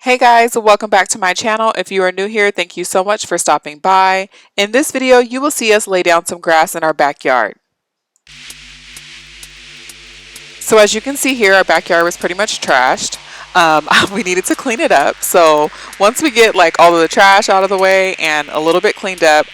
Hey guys, welcome back to my channel. If you are new here, thank you so much for stopping by. In this video, you will see us lay down some grass in our backyard. So as you can see here, our backyard was pretty much trashed. We needed to clean it up. So once we get like all of the trash out of the way and a little bit cleaned up,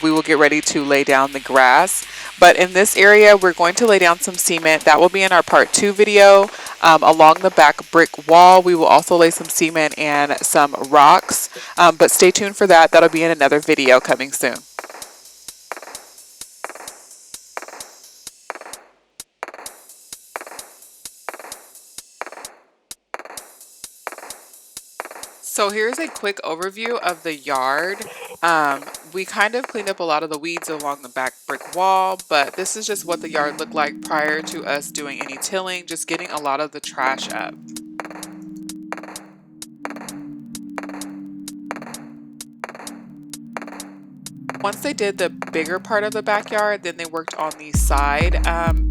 we will get ready to lay down the grass. But in this area, we're going to lay down some cement. That will be in our part 2 video. Along the back brick wall, we will also lay some cement and some rocks. But stay tuned for that. That'll be in another video coming soon. So here's a quick overview of the yard. We kind of cleaned up a lot of the weeds along the back brick wall, but this is just what the yard looked like prior to us doing any tilling, just getting a lot of the trash up. Once they did the bigger part of the backyard, then they worked on the side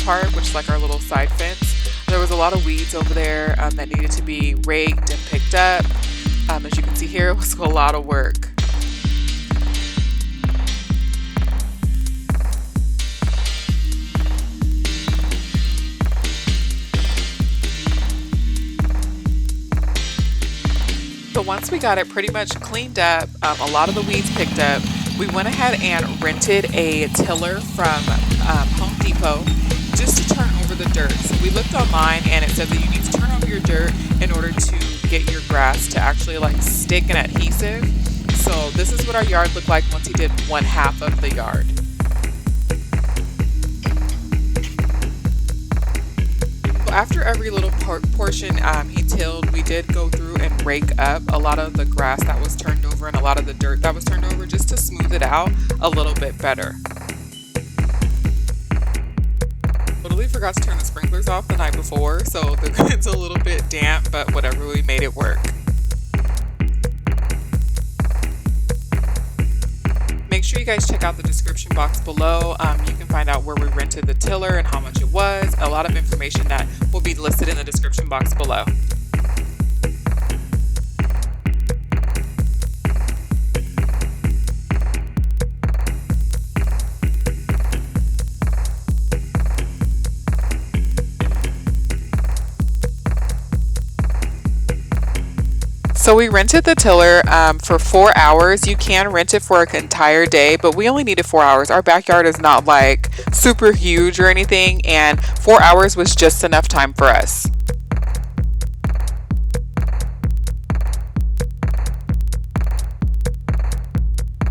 part, which is like our little side fence. There was a lot of weeds over there that needed to be raked and picked up. As you can see here, it was a lot of work. So once we got it pretty much cleaned up, a lot of the weeds picked up, we went ahead and rented a tiller from Home Depot just to turn over the dirt. So we looked online and it said that you need to turn over your dirt in order to get your grass to actually like stick and adhesive. So this is what our yard looked like once he did one half of the yard. So after every little portion he tilled, we did go through and rake up a lot of the grass that was turned over and a lot of the dirt that was turned over just to smooth it out a little bit better. Totally forgot to turn the sprinklers off the night before, so it's a little bit damp, but whatever, we made it work. Make sure you guys check out the description box below. You can find out where we rented the tiller and how much it was. A lot of information that will be listed in the description box below. So we rented the tiller for 4 hours. You can rent it for an entire day, but we only needed 4 hours. Our backyard is not like super huge or anything, and 4 hours was just enough time for us.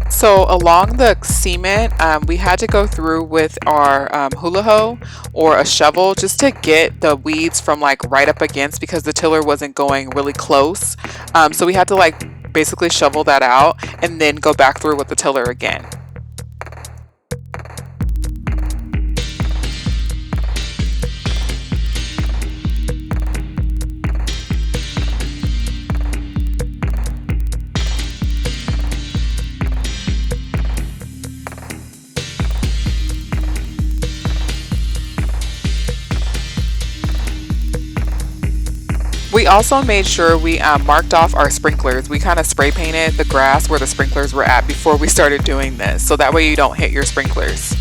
So along the cement, we had to go through with our hula hoe or a shovel just to get the weeds from like right up against, because the tiller wasn't going really close. So we had to like basically shovel that out and then go back through with the tiller again. We also made sure we marked off our sprinklers. We kind of spray painted the grass where the sprinklers were at before we started doing this, so that way you don't hit your sprinklers.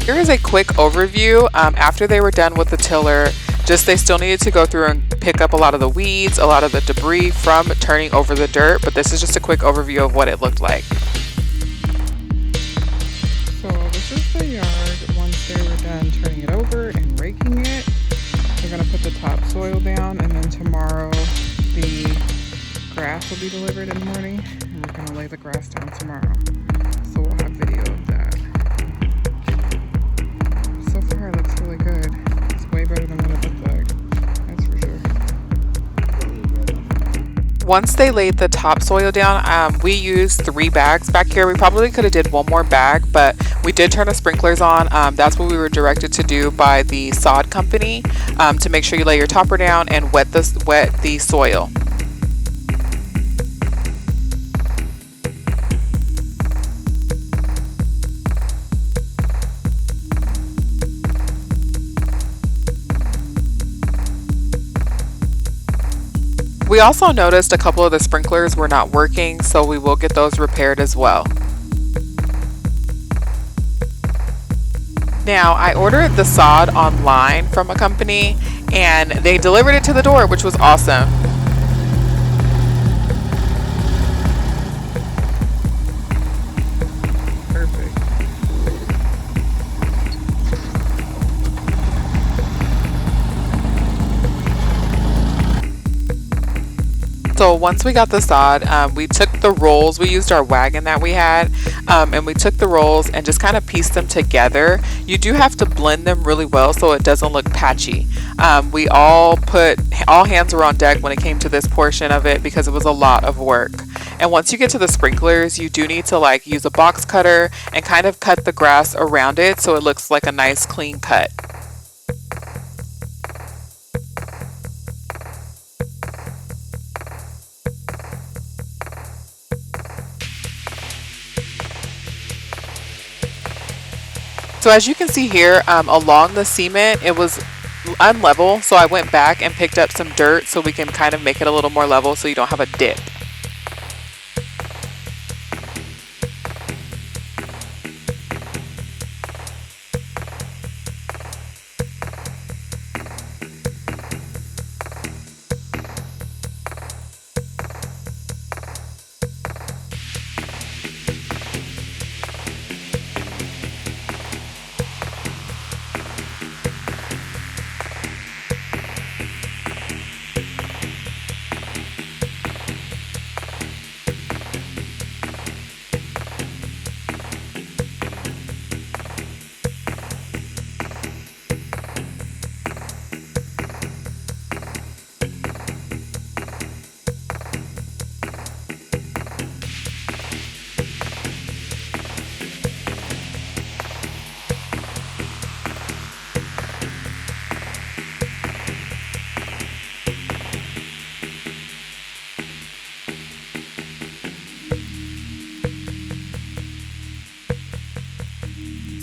Here is a quick overview. After they were done with the tiller, they still needed to go through and pick up a lot of the weeds, a lot of the debris from turning over the dirt, but this is just a quick overview of what it looked like. So this is the yard once they were done turning it over and raking it. We're going to put the topsoil down, and then tomorrow the grass will be delivered in the morning, and we're going to lay the grass down tomorrow. So we'll have video of that. So far it looks really good. It's way better than what it looked like. That's for sure. Once they laid the topsoil down, we used 3 bags back here. We probably could have did one more bag, but we did turn the sprinklers on. That's what we were directed to do by the sod company, to make sure you lay your topper down and wet the soil. We also noticed a couple of the sprinklers were not working, so we will get those repaired as well. Now, I ordered the sod online from a company and they delivered it to the door, which was awesome. Perfect. So once we got the sod, we took the rolls. We used our wagon that we had, and we took the rolls and just kind of pieced them together. You do have to blend them really well so it doesn't look patchy. We all hands were on deck when it came to this portion of it because it was a lot of work. And once you get to the sprinklers, you do need to like use a box cutter and kind of cut the grass around it so it looks like a nice clean cut. So as you can see here, along the cement, it was unlevel. So I went back and picked up some dirt so we can kind of make it a little more level so you don't have a dip.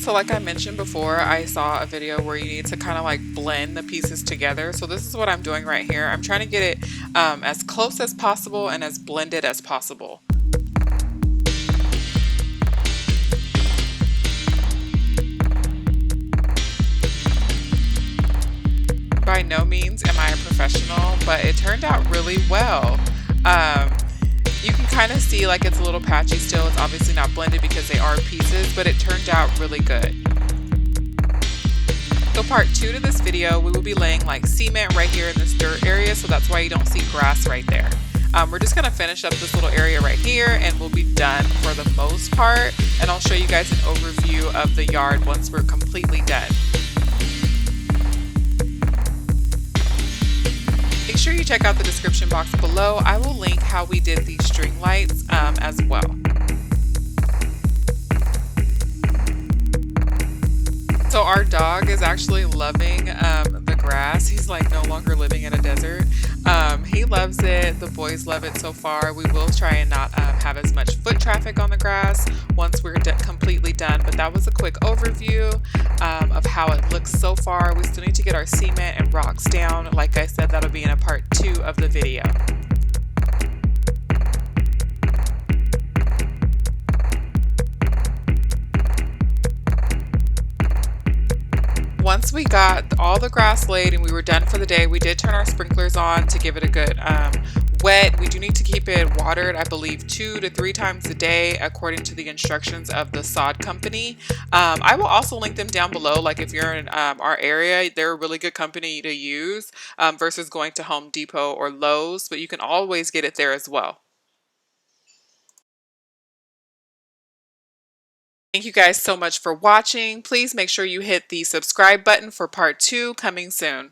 So like I mentioned before, I saw a video where you need to kind of like blend the pieces together. So this is what I'm doing right here. I'm trying to get it as close as possible and as blended as possible. By no means am I a professional, but it turned out really well. Um, you can kind of see like it's a little patchy still. It's obviously not blended because they are pieces, but it turned out really good. So part 2 to this video, we will be laying like cement right here in this dirt area, so that's why you don't see grass right there. We're just going to finish up this little area right here and we'll be done for the most part, and I'll show you guys an overview of the yard once we're completely done. Make sure you check out the description box below. I will link how we did these string lights as well. So our dog is actually loving the grass. He's like no longer living in a desert. He loves it. The boys love it so far. We will try and not have as much foot traffic on the grass once we're completely done. But that was a quick overview of how it looks so far. We still need to get our cement and rocks down. Like I said, that'll be in a part 2 of the video. Once we got all the grass laid and we were done for the day, we did turn our sprinklers on to give it a good wet. We do need to keep it watered, I believe 2 to 3 times a day according to the instructions of the sod company. I will also link them down below. Like if you're in our area, they're a really good company to use versus going to Home Depot or Lowe's, but you can always get it there as well. Thank you guys so much for watching. Please make sure you hit the subscribe button for part 2 coming soon.